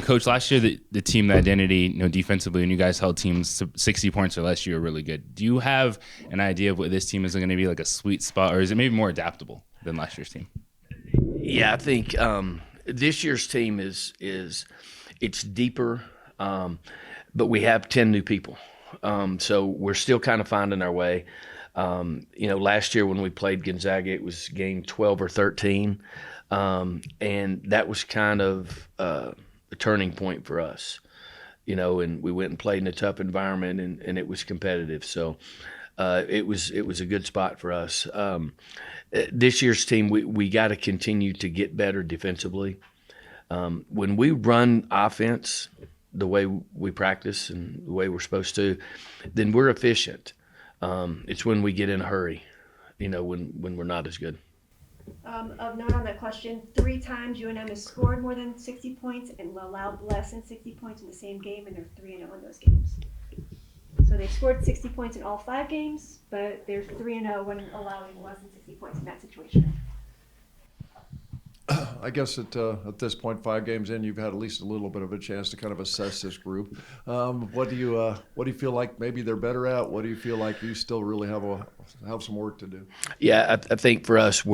Coach, last year the team, the identity, defensively, when you guys held teams to 60 points or less, you were really good. Do you have an idea of what this team is going to be, like a sweet spot, or is it maybe more adaptable than last year's team? Yeah, I think this year's team is it's deeper, but we have 10 new people, so we're still kind of finding our way. Last year when we played Gonzaga, it was game 12 or 13, and that was kind of a turning point for us, and we went and played in a tough environment, and it was competitive. So it was a good spot for us. This year's team, we got to continue to get better defensively. When we run offense the way we practice and the way we're supposed to, then we're efficient. It's when we get in a hurry, when we're not as good. Of note on that question, 3 times UNM has scored more than 60 points and allowed less than 60 points in the same game, and they're 3-0 in those games. So they've scored 60 points in all 5 games, but they're 3-0 when allowing less than 60 points in that situation. I guess at this point, 5 games in, you've had at least a little bit of a chance to kind of assess this group. What do you feel like maybe they're better at? What do you feel like you still really have some work to do? Yeah, I think for us,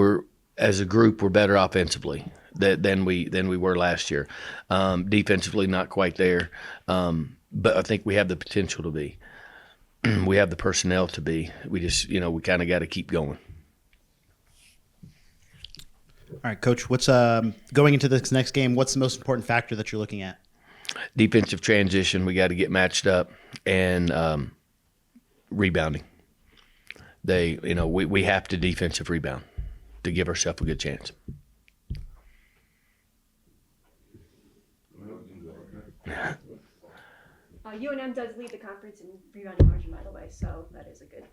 as a group, we're better offensively than we were last year. Defensively, not quite there, but I think we have the potential to be. We have the personnel to be. We just, we kind of got to keep going. All right, Coach, what's going into this next game, what's the most important factor that you're looking at? Defensive transition, we got to get matched up, and rebounding. We have to defensive rebound to give ourselves a good chance. UNM does lead the conference in rebounding margin, by the way, so that is a good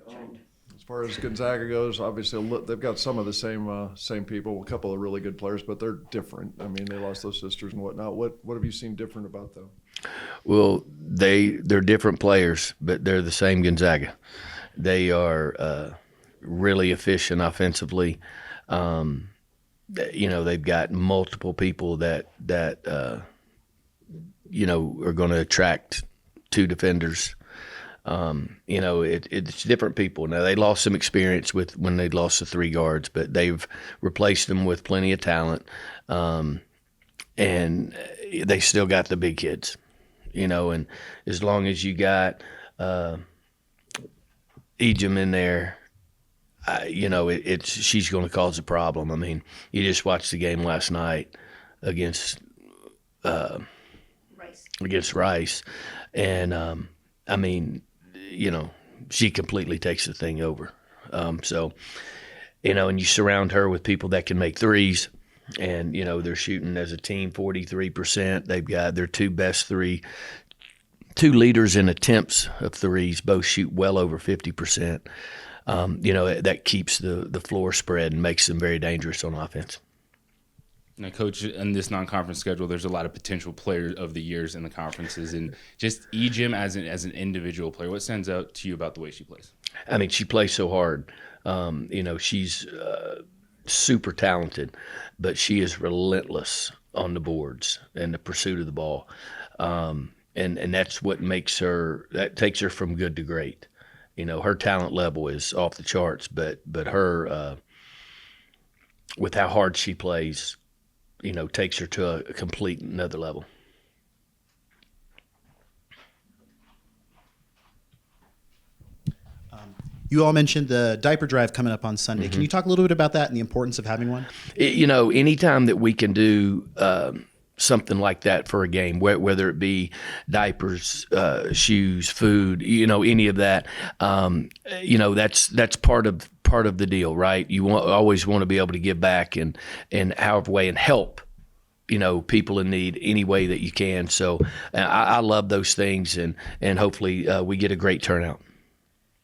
trend. As far as Gonzaga goes, obviously they've got some of the same people, a couple of really good players, but they're different. I mean, they lost those sisters and whatnot. What have you seen different about them? Well, they're different players, but they're the same Gonzaga. They are really efficient offensively. They've got multiple people that are going to attract 2 defenders. It's different people. Now, they lost some experience when they lost the 3 guards, but they've replaced them with plenty of talent. And they still got the big kids, and as long as you got Ejim in there, she's going to cause a problem. I mean, you just watched the game last night against Rice, and she completely takes the thing over. And you surround her with people that can make threes, and they're shooting as a team 43%. They've got their 2 best 2 leaders in attempts of threes, both shoot well over 50%. That keeps the floor spread and makes them very dangerous on offense. Now, Coach, in this non-conference schedule, there's a lot of potential player of the years in the conferences, and just Ejim as an individual player, what stands out to you about the way she plays? I mean, she plays so hard. She's super talented, but she is relentless on the boards and the pursuit of the ball, and that's what takes her from good to great. Her talent level is off the charts, but her with how hard she plays, takes her to a complete another level. You all mentioned the diaper drive coming up on Sunday. Mm-hmm. Can you talk a little bit about that and the importance of having one? Anytime that we can do something like that for a game, whether it be diapers, shoes, food, any of that, that's part of the deal, right? You always want to be able to give back and however way and help, people in need any way that you can. So I love those things, and hopefully we get a great turnout.